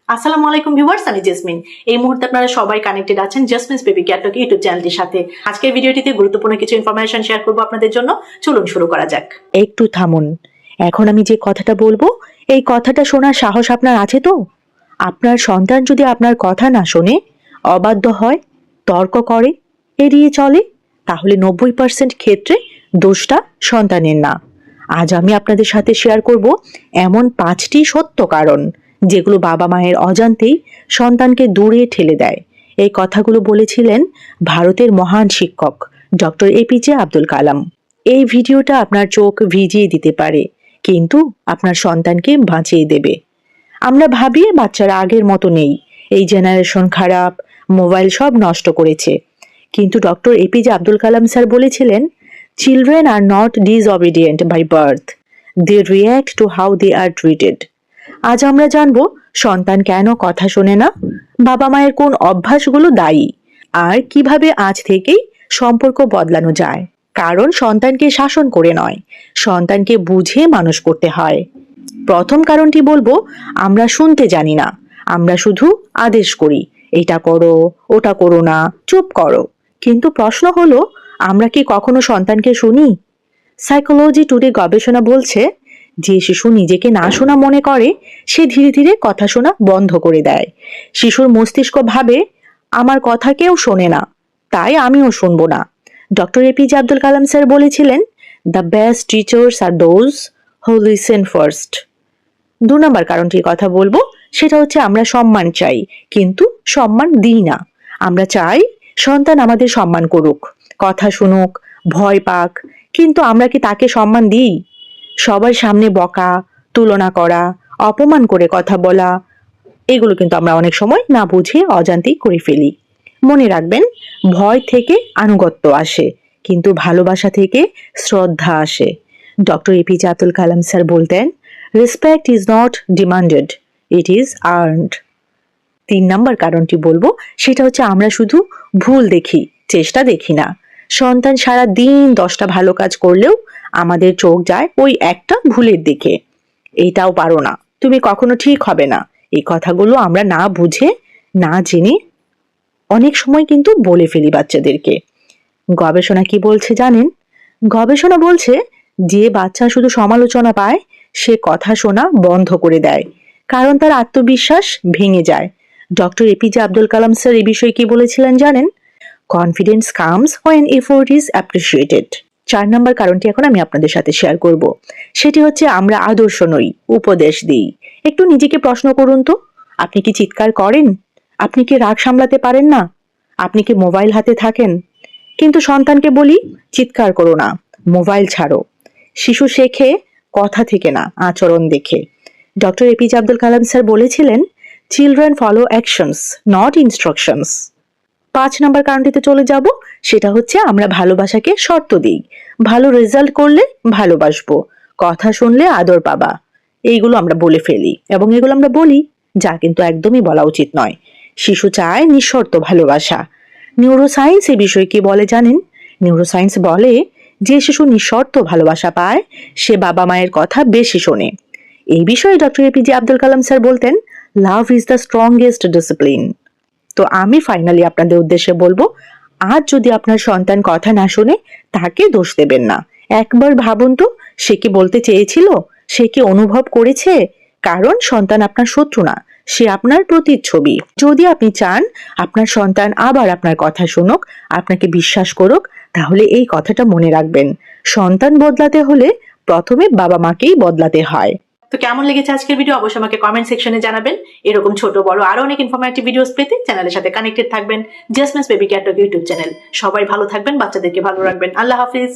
আসসালামু আলাইকুম ভিউয়ার্স, আমি জেসমিন। এই মুহূর্তে আপনারা সবাই কানেক্টেড আছেন জাসমিনস বেবি কেয়ার টক ইউটিউব চ্যানেলটির সাথে। আজকের ভিডিওটিতে গুরুত্বপূর্ণ কিছু ইনফরমেশন শেয়ার করব আপনাদের জন্য। চলুন শুরু করা যাক। একটু থামুন। এখন আমি যে কথাটা বলবো, এই কথাটা শোনার সাহস আপনার আছে তো? আপনার সন্তান যদি আপনার কথা না শোনে, অবাধ্য হয়, তর্ক করে, এড়িয়ে চলে, তাহলে 90% ক্ষেত্রে দোষটা সন্তানের না। আজ আমি আপনাদের সাথে শেয়ার করব এমন 5টি সত্য কারণ যেগুলো বাবা মায়ের অজান্তেই সন্তানকে দূরে ঠেলে দেয়। এই কথাগুলো বলেছিলেন ভারতের মহান শিক্ষক ডক্টর এপিজে আব্দুল কালাম। এই ভিডিওটা আপনার চোখ ভিজিয়ে দিতে পারে, কিন্তু আপনার সন্তানকে বাঁচিয়ে দেবে। আমরা ভাবি বাচ্চারা আগের মতো নেই, এই জেনারেশন খারাপ, মোবাইল সব নষ্ট করেছে। কিন্তু ডক্টর এপিজে আব্দুল কালাম স্যার বলেছিলেন, children are not disobedient by birth, they react to how they are treated. আজ আমরা জানবো সন্তান কেন কথা শোনে না, বাবা মায়ের কোন অভ্যাসগুলো দায়ী, আর কিভাবে আজ থেকেই সম্পর্ক বদলানো যায়। কারণ সন্তানকে শাসন করে নয়, সন্তানকে বুঝে মানুষ করতে হয়। প্রথম কারণটি বলবো, আমরা শুনতে জানি না, আমরা শুধু আদেশ করি, এটা করো, ওটা করো না, চুপ করো। কিন্তু প্রশ্ন হলো, আমরা কি কখনো সন্তানকে শুনি? সাইকোলজি টুডে গবেষণা বলছে, যে শিশু নিজেকে না শোনা মনে করে, সে ধীরে ধীরে কথা শোনা বন্ধ করে দেয়। শিশুর মস্তিষ্ক ভাবে, আমার কথা কেউ শোনে না, তাই আমিও শুনবো না। ডক্টর এপিজে আব্দুল কালাম স্যার বলেছিলেন, the best teachers are those who listen first. 2 number কারণটির কথা বলবো, সেটা হচ্ছে আমরা সম্মান চাই, কিন্তু সম্মান দিই না। আমরা চাই সন্তান আমাদের সম্মান করুক, কথা শুনুক, ভয় পাক, কিন্তু আমরা কি তাকে সম্মান দিই? সবার সামনে বকা, তুলনা করা, অপমান করে কথা বলা, এগুলো কিন্তু আমরা অনেক সময় না বুঝে অজান্তেই করে ফেলি। মনে রাখবেন, ভয় থেকে আনুগত্য আসে, কিন্তু ভালোবাসা থেকে শ্রদ্ধা আসে। ডক্টর এপিজে আব্দুল কালাম স্যার বলতেন, respect is not demanded, it is earned. 3 নম্বর কারণটি বলবো, সেটা হচ্ছে আমরা শুধু ভুল দেখি, চেষ্টা দেখি না। সন্তান সারা দিন 10টা ভালো কাজ করলেও আমাদের চোখ যায় ওই একটা ভুলের দিকে। এইটাও পারো না, তুমি কখনো ঠিক হবে না, এই কথাগুলো আমরা না বুঝে, না জেনে অনেক সময় কিন্তু বলে ফেলি বাচ্চাদেরকে। গবেষণা কি বলছে জানেন? গবেষণা বলছে, যে বাচ্চা শুধু সমালোচনা পায়, সে কথা শোনা বন্ধ করে দেয়, কারণ তার আত্মবিশ্বাস ভেঙে যায়। ডক্টর এপিজে আব্দুল কালাম স্যার এই বিষয়ে কি বলেছিলেন জানেন? Confidence comes when effort is appreciated. 4 নম্বর কারণটি এখন আমি আপনাদের সাথে শেয়ার করব। সেটি হচ্ছে, আমরা আদর্শ নই, উপদেশ দিই। একটু নিজেকে প্রশ্ন করুন তো, আপনি কি চিৎকার করেন? আপনি কি রাগ সামলাতে পারেন না? আপনি কি মোবাইল হাতে থাকেন? কিন্তু সন্তানকে বলি, চিৎকার করো না, মোবাইল ছাড়ো। শিশু শেখে কথা থেকে না, আচরণ দেখে। ডক্টর এপিজে আব্দুল কালাম স্যার বলেছিলেন, children follow actions, not instructions. 5 নম্বর কারণটিতে চলে যাব, সেটা হচ্ছে আমরা ভালোবাসাকে শর্ত দিই। ভালো রেজাল্ট করলে ভালোবাসবো, কথা শুনলে আদর পাবা, এইগুলো আমরা বলে ফেলি, এবং এগুলো আমরা বলি, যা কিন্তু একদমই বলা উচিত নয়। শিশু চায় নিঃশর্ত ভালোবাসা। নিউরোসায়েন্স এই বিষয়ে কি বলে জানেন? নিউরোসায়েন্স বলে, যে শিশু নিঃশর্ত ভালোবাসা পায়, সে বাবা মায়ের কথা বেশি শোনে। এই বিষয়ে ডক্টর এপিজে আব্দুল কালাম স্যার বলতেন, love is the strongest discipline. তো আমি ফাইনালি আপনাদের উদ্দেশ্যে বলবো, আজ যদি আপনার সন্তান কথা না শুনে, তাকে দোষ দেবেন না। একবার ভাবুন তো, সে কি বলতে চেয়েছিল, সে কি অনুভব করেছে? কারণ সন্তান আপনার শত্রু না, সে আপনার প্রতিচ্ছবি। যদি আপনি চান আপনার সন্তান আবার আপনার কথা শুনুক, আপনাকে বিশ্বাস করুক, তাহলে এই কথাটা মনে রাখবেন, সন্তান বদলাতে হলে প্রথমে বাবা মাকেই বদলাতে হয়। তো কেমন লেগেছে আজকের ভিডিও অবশ্যই আমাকে কমেন্ট সেকশনে জানাবেন। এরকম ছোট বড় আরো অনেক ইনফরমেটিভ ভিডিওস পেতে চ্যানেলের সাথে কানেক্টেড থাকবেন। Jasmine's baby care talk YouTube channel. সবাই ভালো থাকবেন, বাচ্চাদেরকে ভালো রাখবেন। আল্লাহ হাফিজ।